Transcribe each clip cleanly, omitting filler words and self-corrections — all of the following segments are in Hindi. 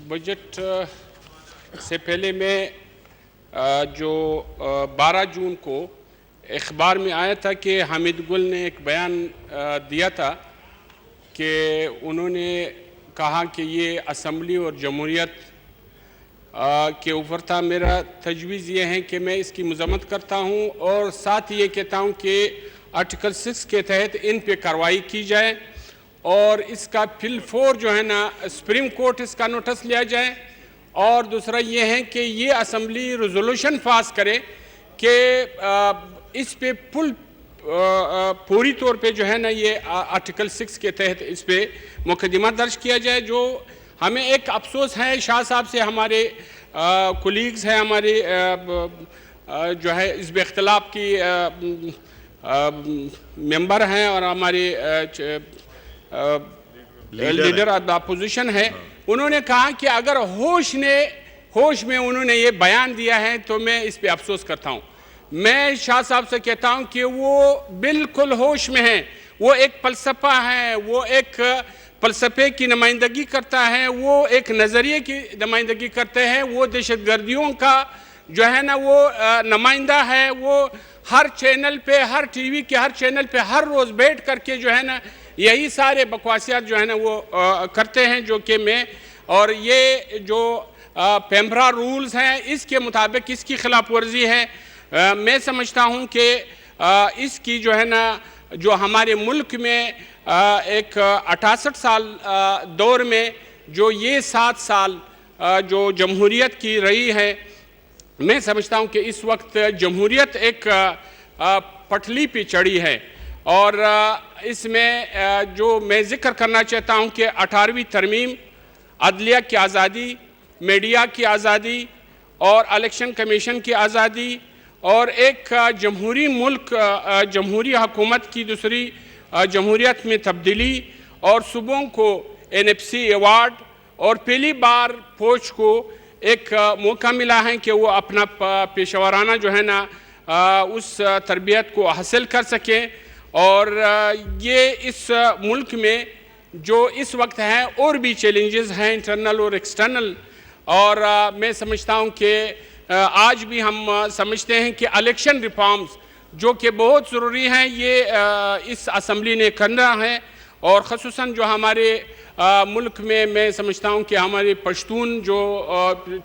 बजट से पहले मैं जो 12 जून को अखबार में आया था कि हामिद गुल ने एक बयान दिया था कि उन्होंने कहा कि ये असम्बली और जमहूरियत के ऊपर था। मेरा तजवीज़ ये है कि मैं इसकी मज़म्मत करता हूँ और साथ ये कहता हूँ कि आर्टिकल 6 के तहत इन पे कार्रवाई की जाए और इसका फिलफोर जो है ना सुप्रीम कोर्ट इसका नोटिस लिया जाए। और दूसरा ये है कि ये असम्बली रेजोल्यूशन पास करे कि इस पे पूरी तौर पे जो है ना ये आर्टिकल 6 के तहत इस पे मुकदमा दर्ज किया जाए। जो हमें एक अफसोस है शाह साहब से, हमारे कोलीग्स हैं हमारे जो है इस पे इख्तलाफ की मेंबर हैं और हमारे लीडर ऑफ द अपोजिशन है, उन्होंने कहा कि अगर होश में उन्होंने ये बयान दिया है तो मैं इस पे अफसोस करता हूँ। मैं शाह साहब से कहता हूँ कि वो बिल्कुल होश में हैं, वो एक फलसफा है, वो एक फलसफे की नुमाइंदगी करता है, वो एक नज़रिए की नुमाइंदगी करते हैं, वो दहशतगर्दियों का जो है ना वो नुमाइंदा है। वो हर चैनल पे, हर टीवी के हर चैनल पे हर रोज़ बैठ करके जो है ना यही सारे बकवासियात जो है ना वो करते हैं, जो कि मैं और ये जो पेम्ब्रा रूल्स हैं इसके मुताबिक इसकी खिलाफ वर्जी है। मैं समझता हूँ कि इसकी जो है ना जो हमारे मुल्क में एक 68 साल दौर में जो ये 7 साल जो जमहूरियत की रही है, मैं समझता हूँ कि इस वक्त जमहूरियत एक पटली पे चढ़ी है। और इसमें जो मैं ज़िक्र करना चाहता हूँ कि 18वीं तरमीम, अदलिया की आज़ादी, मीडिया की आज़ादी और इलेक्शन कमीशन की आज़ादी और एक जमहूरी मुल्क, जमहूरी हुकूमत की दूसरी जमहूरियत में तब्दीली और सूबों को NFC अवार्ड और पहली बार फौज को एक मौका मिला है कि वो अपना पेशेवराना जो है ना उस तरबियत को हासिल कर सकें। और ये इस मुल्क में जो इस वक्त है और भी चैलेंजेस हैं इंटरनल और एक्सटर्नल। और मैं समझता हूँ कि आज भी हम समझते हैं कि इलेक्शन रिफॉर्म्स जो कि बहुत ज़रूरी हैं ये इस असम्बली ने करना है। और ख़ुसूसन जो हमारे मुल्क में मैं समझता हूँ कि हमारे पश्तून जो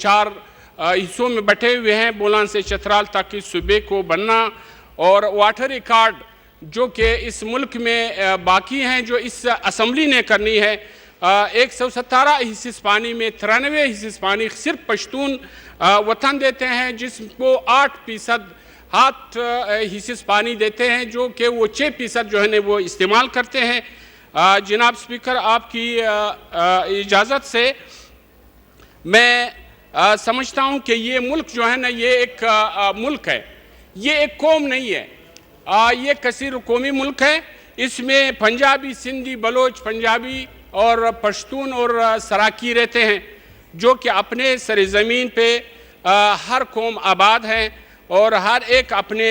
4 हिस्सों में बटे हुए हैं, बोलान से चतराल तक इस सूबे को बनना और वाटर रिकॉर्ड जो कि इस मुल्क में बाकी हैं जो इस असम्बली ने करनी है। 117 हिस्से पानी में 93 हिस्से पानी सिर्फ पश्तून वतन देते हैं, जिसको 8% हाथ हिस्से पानी देते हैं, जो कि वो 6% जो है ना वो इस्तेमाल करते हैं। जनाब स्पीकर, आपकी इजाज़त से मैं समझता हूँ कि ये मुल्क जो है ना ये एक मुल्क है, ये एक कौम नहीं है, ये कसीर कौमी मुल्क है। इसमें पंजाबी, सिंधी, बलोच, पंजाबी और पश्तून और सराकी रहते हैं, जो कि अपने सरज़मीन पे हर कौम आबाद है और हर एक अपने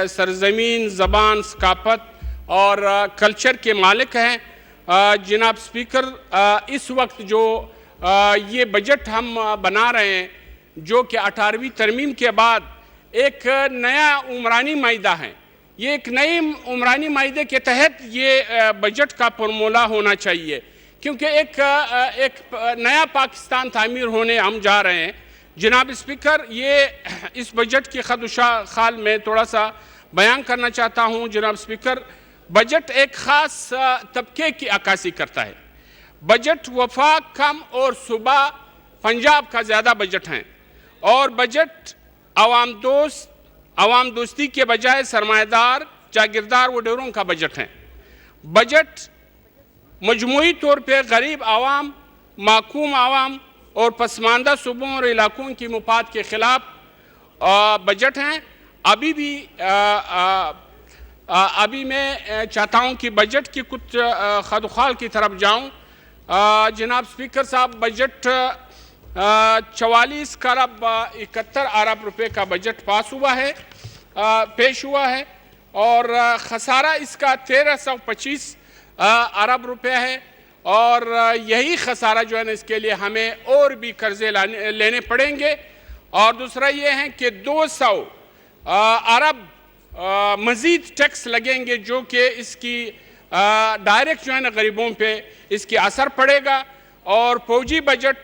सरज़मीन, ज़बान, सकाफ़त और कल्चर के मालिक हैं। जनाब स्पीकर, इस वक्त जो ये बजट हम बना रहे हैं जो कि 18वीं तरमीम के बाद एक नया उमरानी मायदा है, ये एक नई उमरानी मायदे के तहत ये बजट का फॉर्मूला होना चाहिए, क्योंकि एक नया पाकिस्तान तामीर होने हम जा रहे हैं। जनाब स्पीकर, ये इस बजट की खदुशाखाल में थोड़ा सा बयान करना चाहता हूँ। जनाब स्पीकर, बजट एक ख़ास तबके की अक्कासी करता है। बजट वफाक कम और सूबा पंजाब का ज़्यादा बजट है और बजट आवाम दोस्ती के बजाय सरमाएदार, जागीरदार वडेरों का बजट है। बजट मजमूई तौर पर गरीब आवाम, माकूम आवाम और पसमानदा सूबों और इलाकों की मुफाद के ख़िलाफ़ बजट हैं। अभी मैं चाहता हूं कि बजट की कुछ खदखाल की तरफ जाऊं। जनाब स्पीकर साहब, बजट 44 खरब 71 अरब रुपए का बजट पेश हुआ है और ख़सारा इसका 1325 अरब रुपए है और यही खसारा जो है ना, इसके लिए हमें और भी कर्जे लेने पड़ेंगे। और दूसरा ये है कि 200 अरब मज़ीद टैक्स लगेंगे, जो कि इसकी डायरेक्ट जो है ना गरीबों पे इसकी असर पड़ेगा। और फौजी बजट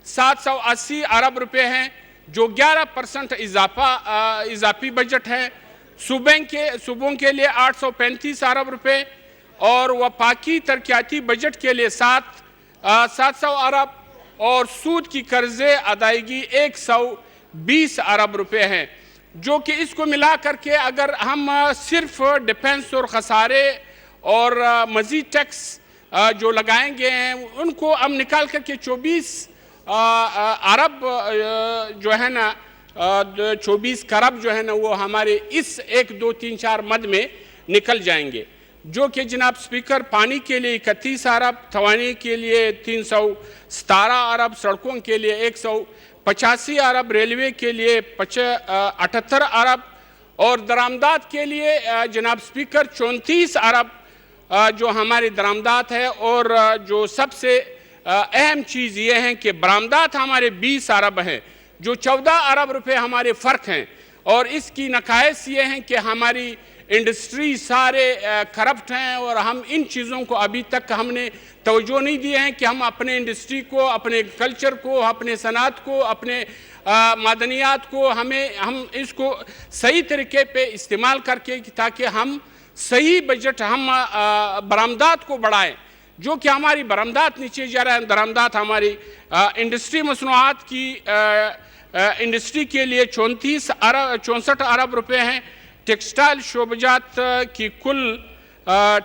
780 अरब रुपए हैं, जो 11% इजाफी बजट है। सूबों के लिए 835 अरब रुपए और वफाकी तरक्याती बजट के लिए 700 अरब और सूद की कर्जे अदायगी 120 अरब रुपए हैं, जो कि इसको मिला करके अगर हम सिर्फ डिफेंस और खसारे और मज़ीद टैक्स जो लगाएंगे हैं उनको हम निकाल करके 24 अरब जो है ना 24 खरब जो है ना वो हमारे इस 1, 2, 3, 4 मद में निकल जाएंगे, जो कि जनाब स्पीकर पानी के लिए 31 अरब, तवानी के लिए 317 अरब, सड़कों के लिए 185 अरब, रेलवे के लिए 78 अरब और दरामदात के लिए जनाब स्पीकर 34 अरब जो हमारी दरामदात है। और जो सबसे अहम चीज़ ये है कि बरामदात हमारे 20 अरब हैं, जो 14 अरब रुपए हमारे फ़र्क हैं। और इसकी नकाइस ये हैं कि हमारी इंडस्ट्री सारे करप्ट हैं और हम इन चीज़ों को अभी तक हमने तवज्जो नहीं दिए हैं कि हम अपने इंडस्ट्री को, अपने कल्चर को, अपने सनात को, अपने मादनियात को हम इसको सही तरीके पे इस्तेमाल करके ताकि हम सही बजट हम बरामदात को बढ़ाएं, जो कि हमारी बरामदात नीचे जा रहा है। दरामदात हमारी इंडस्ट्री मसनूआत की इंडस्ट्री के लिए 64 अरब रुपए हैं। टेक्सटाइल शोबजात की कुल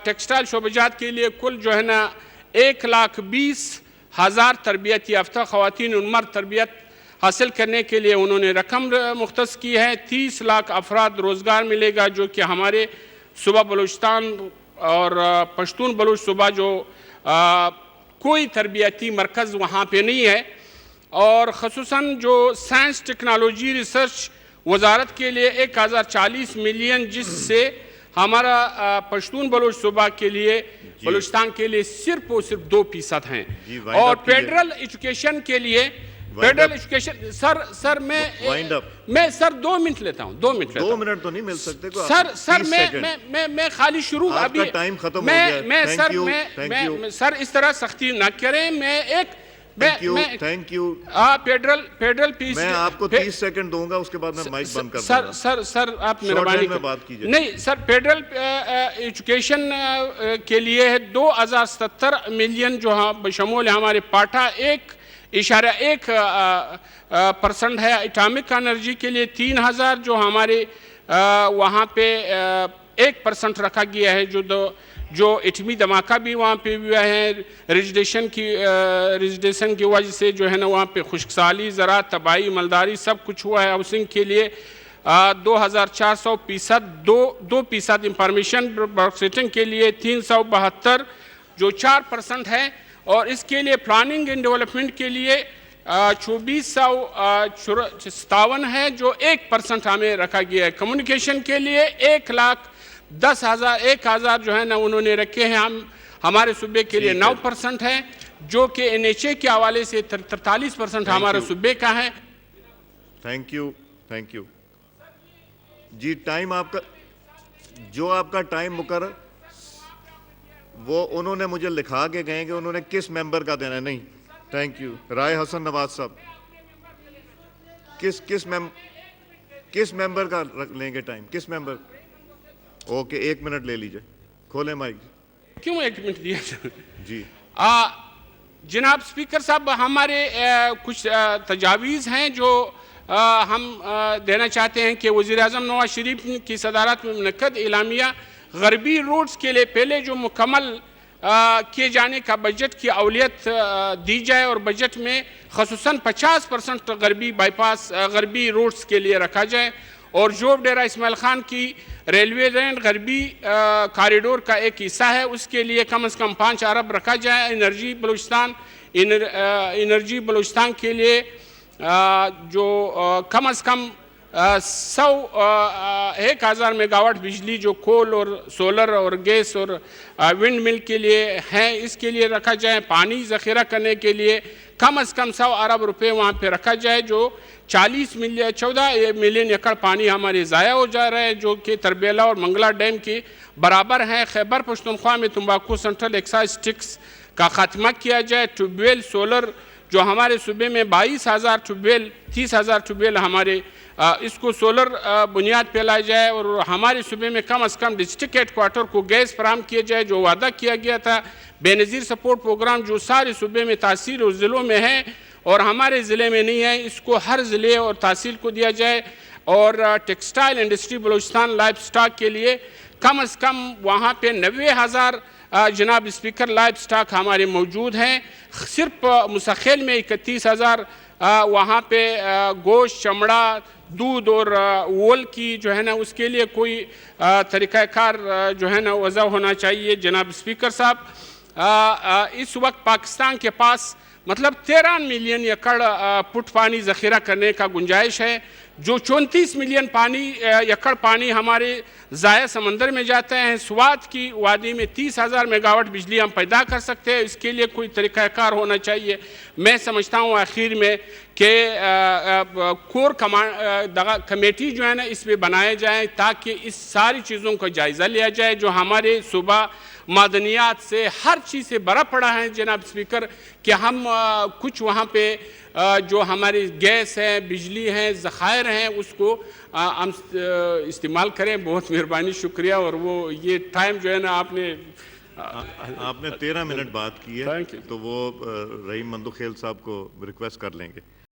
टेक्सटाइल शोबजात के लिए कुल जो है ना 1,20,000 तरबियत याफ्ता ख़वातीन और मर्द तरबियत हासिल करने के लिए उन्होंने रकम मुख्तस की है। 30 लाख अफराद रोज़गार मिलेगा, जो कि हमारे सूबा बलूचिस्तान और पश्तून बलूच सूबा जो कोई तरबियती मरकज़ वहाँ पे नहीं है। और ख़ुसूसन जो साइंस टेक्नोलॉजी रिसर्च वजारत के लिए 1040 मिलियन, जिससे हमारा पश्तून बलूच सूबा के लिए बलूचिस्तान के लिए सिर्फ और सिर्फ 2% हैं। और फेडरल एजुकेशन के लिए फेडरल एजुकेशन सर मैं सर 2 मिनट लेता हूँ, 2 मिनट 2 मिनट तो नहीं मिल सकते को सर मैं खाली शुरू अभी टाइम खत्म हो गया। मैं सर इस तरह सख्ती ना करें। मैं थैंक यू फेडरल पीस मैं आपको 30 सेकंड दूंगा, उसके बाद मैं माइक बंद कर दूंगा। सर आप मेहरबानी में बात कीजिए। नहीं सर, फेडरल एजुकेशन के लिए है 2070 मिलियन, जो बशमूल हमारे पाठा 1.1% है। एटॉमिक एनर्जी के लिए 3000, जो हमारे वहाँ पे 1% रखा गया है, जो एटमी धमाका भी वहाँ पे हुआ है। रेजिडेशन की वजह से जो है ना वहाँ पे खुश्कसाली, ज़राअत, तबाही, मलदारी सब कुछ हुआ है। हाउसिंग के लिए 2400%, 2% इंफॉर्मेशन ब्रॉडकास्टिंग के लिए 372, जो 4% है। और इसके लिए प्लानिंग एंड डेवलपमेंट के लिए 2457 है, जो 1% हमें रखा गया है। कम्युनिकेशन के लिए 1,10,000 जो है ना उन्होंने रखे हैं। हमारे सूबे के लिए 9% है, जो कि NHA के हवाले से 43% हमारे सूबे का है। Thank you ji. टाइम आपका, जो आपका टाइम मुकर्रर वो उन्होंने मुझे लिखा के गए कि उन्होंने किस मेंबर का देना है। नहीं, थैंक यू। राय हसन नवाज साहब, किस मेंबर का लेंगे टाइम? किस मेंबर? ओके, 1 मिनट ले लीजिए, खोले माइक। क्यों 1 मिनट दिया जी? जनाब स्पीकर साहब, हमारे कुछ तजावीज़ हैं जो हम देना चाहते हैं कि वज़ीर-ए-आज़म नवाज शरीफ की सदारत में मुनक्कद एलामिया गरबी रोड्स के लिए पहले जो मुकम्मल किए जाने का बजट की अवलियत दी जाए और बजट में ख़ुसूसन 50% गरबी बाईपास गरबी रोड्स के लिए रखा जाए। और जोब डेरा इस्माइल खान की रेलवे लाइन गरबी कॉरिडोर का एक हिस्सा है, उसके लिए कम से कम 5 अरब रखा जाए। एनर्जी बलूचिस्तान के लिए जो कम से कम 1000 मेगावाट बिजली जो कोल और सोलर और गैस और विंड मिल के लिए है, इसके लिए रखा जाए। पानी ज़ख़ीरा करने के लिए कम से कम 100 अरब रुपए वहाँ पे रखा जाए, जो 14 मिलियन एकड़ पानी हमारे ज़ाया हो जा रहा है, जो कि तरबेला और मंगला डैम के बराबर है। खैबर पख्तूनख्वा में तंबाकू सेंट्रल एक्साइज टैक्स का खात्मा किया जाए। ट्यूबवेल सोलर जो हमारे सूबे में 22,000 ट्यूबवेल, 30,000 ट्यूबवेल हमारे, इसको सोलर बुनियाद पे लाया जाए और हमारे सूबे में कम से कम डिस्ट्रिक्ट हेडक्वार्टर को गैस फराहम किया जाए, जो वादा किया गया था। बेनज़ीर सपोर्ट प्रोग्राम जो सारे सूबे में तहसील और ज़िलों में है और हमारे ज़िले में नहीं है, इसको हर ज़िले और तहसील को दिया जाए। और textile industry Balochistan life stock के लिए कम से कम वहाँ पे 90,000 जनाब स्पीकर लाइफ स्टॉक हमारे मौजूद हैं। सिर्फ मुसखेल में 31,000 वहाँ पे गोश्त, चमड़ा, दूध और वोल की जो है ना, उसके लिए कोई तरीक़ाकार जो है ना वज़ा होना चाहिए। जनाब स्पीकर साहब, इस वक्त पाकिस्तान के पास मतलब 13 मिलियन एकड़ फुट पानी ज़ख़ीरा करने का गुंजाइश है, जो 34 मिलियन एकड़ पानी हमारे ज़ाया समंदर में जाते हैं। स्वात की वादी में 30,000 मेगावाट बिजली हम पैदा कर सकते हैं, इसके लिए कोई तरीक़ाकार होना चाहिए। मैं समझता हूँ आखिर में कि कोर कमेटी जो है ना इस पर बनाए जाए, ताकि इस सारी चीज़ों का जायज़ा लिया जाए जो हमारे सूबा मादनियात से हर चीज़ से बड़ा पड़ा है। जनाब स्पीकर, कि हम कुछ वहाँ पे जो हमारी गैस है, बिजली है, ज़खायर हैं, उसको हम इस्तेमाल करें। बहुत मेहरबानी, शुक्रिया। और वो ये टाइम जो है ना आपने 13 मिनट बात की है, थैंक यू। तो वो रहीम मंदुखेल साहब को रिक्वेस्ट कर लेंगे।